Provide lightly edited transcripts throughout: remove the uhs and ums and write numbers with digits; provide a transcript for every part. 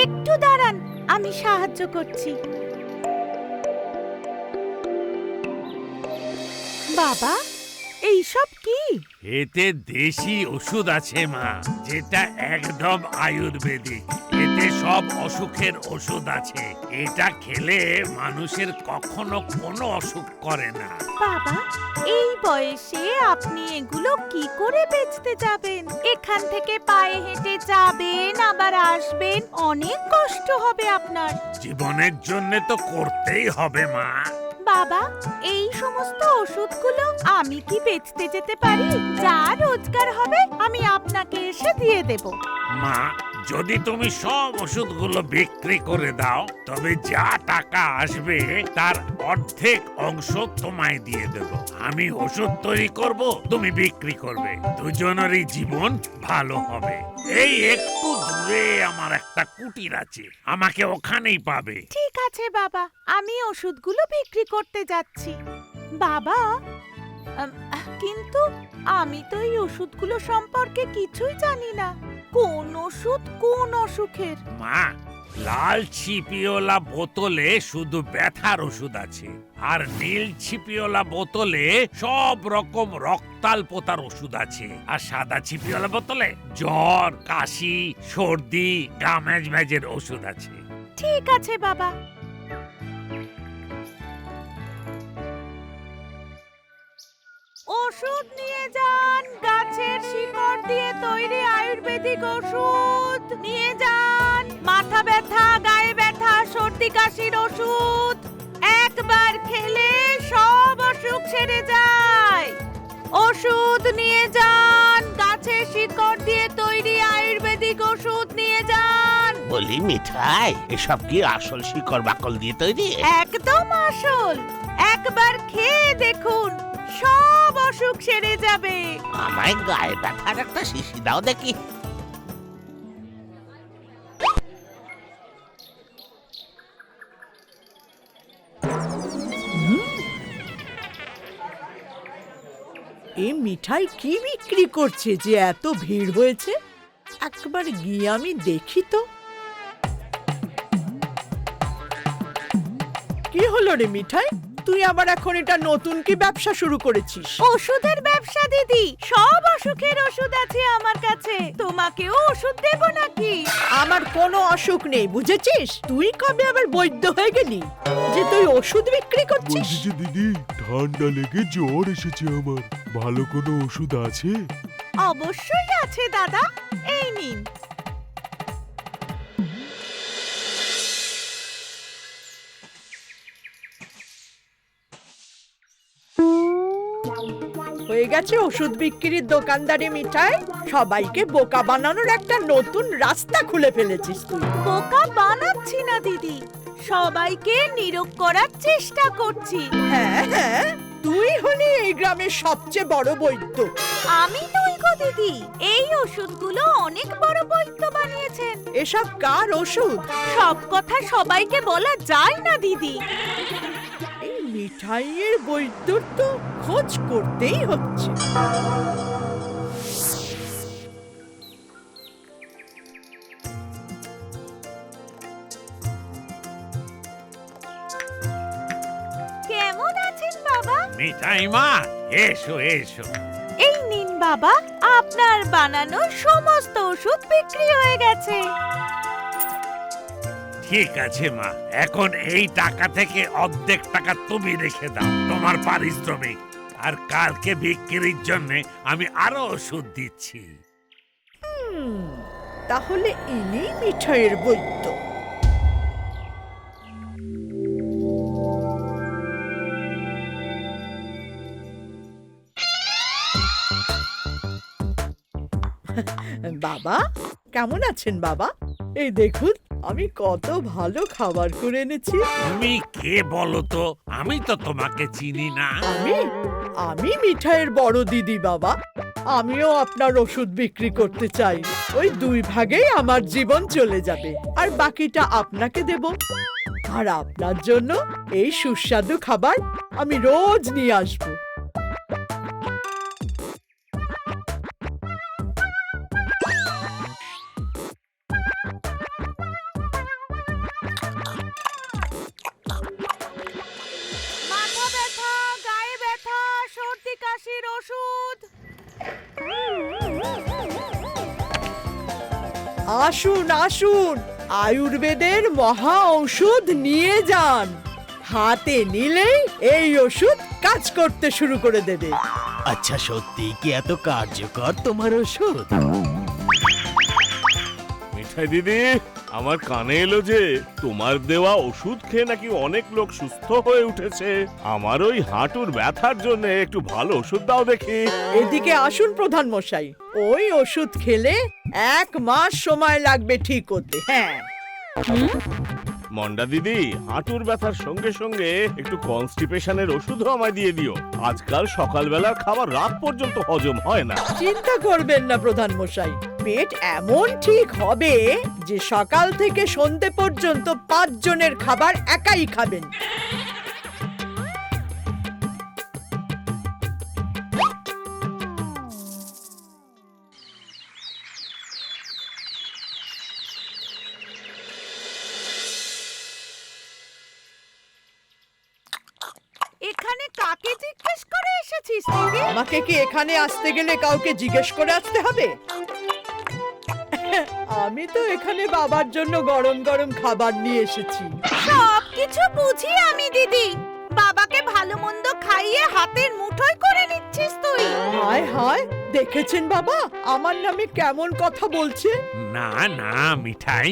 একটু দাঁড়ান, আমি সাহায্য করছি। বাবা, এইসব কি? এতে দেশি ওষুধ আছে মা, যেটা একদম আয়ুর্বেদিক। এতে সব অসুখের ওষুধ আছে। এটা খেলে মানুষের কখনো কোনো অসুখ করে না। বাবা, এই বয়সে আপনি এগুলো কি করে বেচতে যাবেন? এখান থেকে পায়ে হেঁটে যাবেন আবার আসবেন, অনেক কষ্ট হবে আপনার। জীবনের জন্য তো করতেই হবে মা। বাবা, এই সমস্ত ওষুধগুলো আমি কি বেচতে যেতে পারি? যা রোজগার হবে আমি আপনাকে এসে দিয়ে দেব। মা, যদি তুমি সব ওষুধগুলো বিক্রি করে দাও, তবে যা টাকা আসবে তার অর্ধেক অংশ তোমায় দিয়ে দেব। আমি ওষুধ তৈরি করব, তুমি বিক্রি করবে, দুজনেরই জীবন ভালো হবে। এই একটু দূরে আমার একটা কুটির আছে, আমাকে ওখানেই পাবে। ঠিক আছে বাবা, আমি ওষুধগুলো বিক্রি করতে যাচ্ছি। বাবা, কিন্তু আমি তো এই ওষুধগুলো সম্পর্কে কিছুই জানি না। কোন ওষুধ কোন অসুখের? মা, লাল ছিপিওলা বোতলে শুধু ব্যথার ওষুধ আছে, আর নীল ছিপিওলা বোতলে সব রকম রক্তাল্পতার ওষুধ আছে, আর সাদা ছিপিওলা বোতলে জ্বর, কাশি, সর্দি, গা ম্যাজম্যাজের ওষুধ আছে। ঠিক আছে বাবা। ওষুধ নিয়ে যান, গাছের শিকড় দিয়ে তৈরি আয়ুর্বেদিক ওষুধ নিয়ে যান। মাথা ব্যথা, গায়ে ব্যথা, সর্দি কাশির ওষুধ একবার খেলে সব অসুখ সেরে যায়। ওষুধ নিয়ে যান, গাছের শিকড় দিয়ে তৈরি আয়ুর্বেদিক ওষুধ নিয়ে যান। বলি মিঠাই, এসব কি আসল শিকড় বাকল দিয়ে তৈরি? একদম আসল। একবার খেয়ে দেখুন, সব অসুখ সেরে যাবে। আমায় গায়ে ব্যথার একটা শিশি দাও দেখি। এই মিঠাই কি বিক্রি করছে যে এত ভিড় হয়েছে? একবার গিয়ে আমি দেখি তো। কি হলো রে মিঠাই, তুই আবার এখন এটা নতুন কি ব্যবসা শুরু করেছিস? ওষুধের ব্যবসা দিদি, সব অসুখের ওষুধ আছে আমার কাছে। তোমাকেও ওষুধ দেব নাকি? আমার কোনো অসুখ নেই, বুঝেছিস? তুই কবে আবার বৈদ্য হয়ে গেলি যে তুই ওষুধ বিক্রি করছিস? বলছি যে দিদি, ঠান্ডা লেগে জ্বর এসেছে আমার, ভালো কোনো ওষুধ আছে? অবশ্যই আছে দাদা, এই নিন। হয়ে গেছে ওষুধ বিক্রির দোকানদারি মিঠাই। সবাইকে বোকা বানানোর একটা নতুন রাস্তা খুলে ফেলেছিস তুই। বোকা বানাচ্ছি না দিদি, সবাইকে নিরোগ করার চেষ্টা করছি। হ্যাঁ হ্যাঁ, তুই হলি এই গ্রামের সবচেয়ে বড় বৈদ্য। আমি নই গো দিদি, এই ওষুধগুলো অনেক বড় বৈদ্য বানিয়েছেন। এসব কার ওষুধ? সব কথা সবাইকে বলা যায় না দিদি। এই মিঠাইয়ের বৈদ্যর তো খোঁজ করতেই হচ্ছে। কেমন আছেন বাবা? মিঠাই মা, এসো এসো। এই নিন বাবা, আপনার বানানো সমস্ত ওষুধ বিক্রি হয়ে গেছে। ঠিক আছে মা, এখন এই টাকা থেকে অর্ধেক টাকা তুমি রেখে দাও, তোমার পারিশ্রমিক। আর কালকে বিক্রির জন্য আমি আরো ওষুধ দিচ্ছি। তাহলে ইনি মিঠাইয়ের বৈদ্য। বাবা, কেমন আছেন বাবা? এই দেখুন, আমি কত ভালো খাবার করে এনেছি। তুমি কে বলো তো? আমি তো তোমাকে চিনি না। আমি মিঠাইয়ের বড় দিদি বাবা। আমিও আপনার ওষুধ বিক্রি করতে চাই। ওই 2 ভাগেই আমার জীবন চলে যাবে, আর বাকিটা আপনাকে দেব। আর আপনার জন্য এই সুস্বাদু খাবার আমি রোজ নিয়ে আসবো। ব্যথা গায়ে ব্যথা সর্দি কাশির ওষুধ। আসুন আসুন, আয়ুর্বেদের মহা ঔষধ নিয়ে যান। হাতে নিলেই এই ওষুধ কাজ করতে শুরু করে দেবে। আচ্ছা, সত্যি কি এত কার্যকর তোমার ওষুধ? মিঠাই দিদি, আমার কানে এলো যে তোমার দেওয়া ওষুধ খেয়ে নাকি অনেক লোক সুস্থ হয়ে উঠেছে। আমার ওই হাঁটুর ব্যথার জন্য একটু ভালো ওষুধ দাও দেখি। এদিকে আসুন প্রধান মশাই, ওই ওষুধ খেলে 1 মাস সময় লাগবে ঠিক হতে। হ্যাঁ, মন্ডা দিদি, হাঁটুর ব্যথার সঙ্গে সঙ্গে একটু কনস্টিপেশনের ওষুধও আমায় দিয়ে দিও। আজকাল সকালবেলার খাবার রাত পর্যন্ত হজম হয় না। চিন্তা করবেন না প্রধান মশাই, পেট এমন ঠিক হবে যে সকাল থেকে সন্ধে পর্যন্ত 5 জনের খাবার একাই খাবেন। এখানে কাকে জিজ্ঞেস করে এসেছিস দিদি? আমাকে কি এখানে আসতে গেলে কাউকে জিজ্ঞেস করে আসতে হবে? আমি তো এখানে বাবার জন্য গরম গরম খাবার নিয়ে এসেছি। সবকিছু বুঝি আমি দিদি। বাবাকে ভালো মন্দ খাইয়ে হাতের মুঠোয় করে নিচ্ছিস তুই। হায় হায়, দেখেছেন বাবা আমার নামে কেমন কথা বলছে? না না মিঠাই,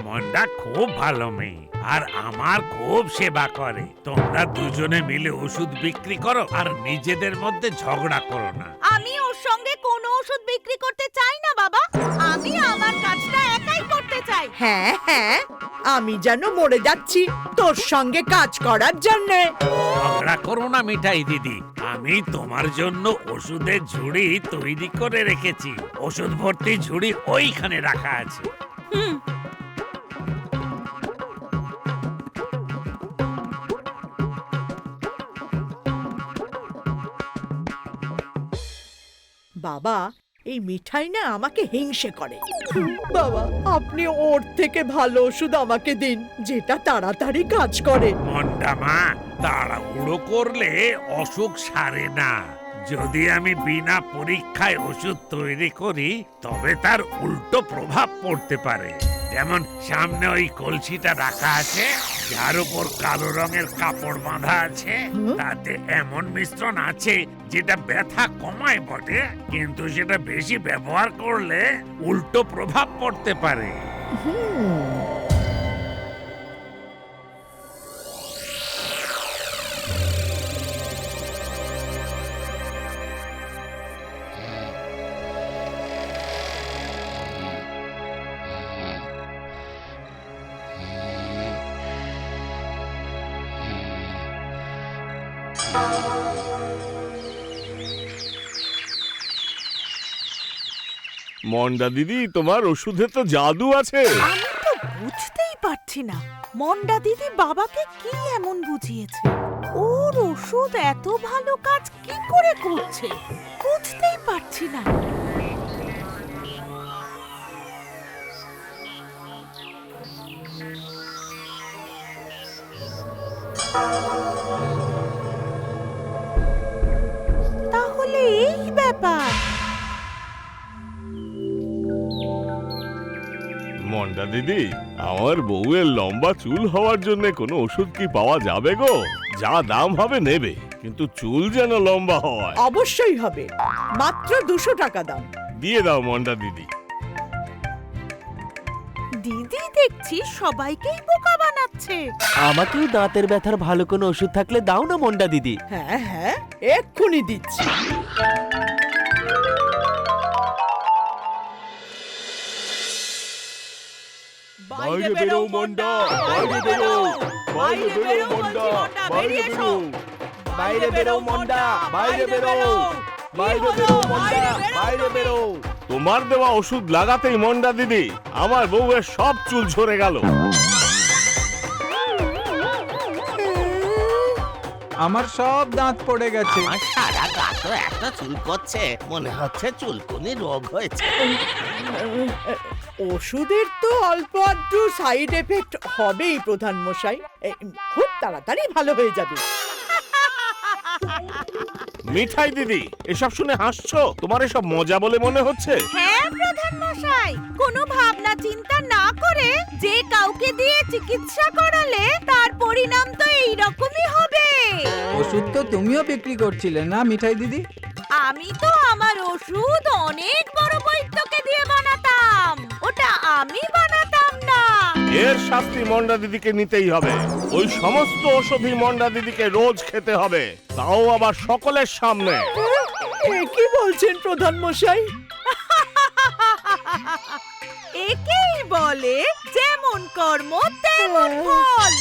মন্ডা খুব ভালো মেয়ে আর আমার খুব সেবা করে। তোমরা দুজনে মিলে ওষুধ বিক্রি করো আর নিজেদের মধ্যে ঝগড়া করো না। আমি ওর সঙ্গে কোনো ওষুধ বিক্রি করতে চাই না বাবা। আমি আমার কাজটা একাই করতে চাই। হ্যাঁ হ্যাঁ, আমি যেন মরে যাচ্ছি তোর সঙ্গে কাজ করার জন্য। ঝগড়া করো না মিঠাই দিদি, আমি তোমার জন্য ওষুধের ঝুড়ি তৈরি করে রেখেছি। ওষুধ ভর্তি ঝুড়ি ওইখানে রাখা আছে। বাবা, এই মিঠাই না আমাকে হিংসে করে। বাবা, আপনি ওর থেকে ভালো ওষুধ আমাকে দিন যেটা তাড়াতাড়ি কাজ করে। মন্ডা মা, তাড়াহুড়ো করলে অসুখ সারে না। যদি আমি বিনা পরীক্ষায় ওষুধ তৈরি করি তবে তার উল্টো প্রভাব পড়তে পারে। যেমন সামনে ওই কলসিটা রাখা আছে, যার উপর কালো রঙের কাপড় বাঁধা আছে। তাতে এমন মিশ্রণ আছে যেটা ব্যথা কমায় বটে, কিন্তু সেটা বেশি ব্যবহার করলে উল্টো প্রভাব পড়তে পারে। মন্ডা দিদি, তোমার ওষুধে তো জাদু আছে। আমি তো বুঝতেই পারছি না মন্ডা দিদি বাবাকে কি এমন বুঝিয়েছে। ওর ওষুধ এত ভালো কাজ কি করে করছে বুঝতেই পারছি না। তাহলে এই ব্যাপার। মন্ডা দিদি, আমার বউয়ের লম্বা চুল হওয়ার জন্য কোনো ওষুধ কি পাওয়া যাবে গো? যা দাম হবে নেবে, কিন্তু চুল যেন লম্বা হয়। অবশ্যই হবে, মাত্র 200 টাকা দাম। দিয়ে দাও মন্ডা দিদি। দিদি দেখছি সবাইকেই বোকা বানাচ্ছে। আমাকেও দাঁতের ব্যথার ভালো কোনো ওষুধ থাকলে দাও না মন্ডা দিদি। হ্যাঁ হ্যাঁ, এক্ষুনি দিচ্ছি। বাইরে বেরো মন্ডা, বাইরে বেরো, বাইরে বেরো মন্ডা, বাইরে বেরো, বাইরে বেরো মন্ডা, বাইরে বেরো, বাইরে বেরো মন্ডা, বাইরে বেরো। তোমার দেওয়া ওষুধ লাগাতেই মন্ডা দিদি আমার বউয়ের সব চুল ঝরে গেল। আমার সব দাঁত পড়ে গেছে। আমার সারা গা তো এত চুল করছে, মনে হচ্ছে চুলকুনি রোগ হয়েছে। ওষুধের তো অল্প আধটু সাইড এফেক্ট হবেই প্রধান মশাই, খুব তাড়াতাড়ি ভালো হয়ে যাবে। মিঠাই দিদি, এসব শুনে হাসছো? তোমার এসব মজা বলে মনে হচ্ছে? হ্যাঁ প্রধান মশাই, কোনো ভাবনা চিন্তা না করে যে কাউকে দিয়ে চিকিৎসা করালে তার পরিণাম তো এইরকমই হবে। ওষুধ তো তুমিও বিক্রি করছিলে না মিঠাই দিদি? আমি তো আমার ওষুধ অনেক বড় বৈদ্যকে দিয়ে বানাতাম, ওটা আমি বানাতাম না। এর শাস্তি মন্ডা দিদিকে নিতেই হবে। ওই সমস্ত ওষুধই মন্ডা দিদিকে রোজ খেতে হবে, তাও আবার সকলের সামনে। এ কি বলছেন প্রধান মশাই? একেই বলে যেমন কর্ম তেমন ফল।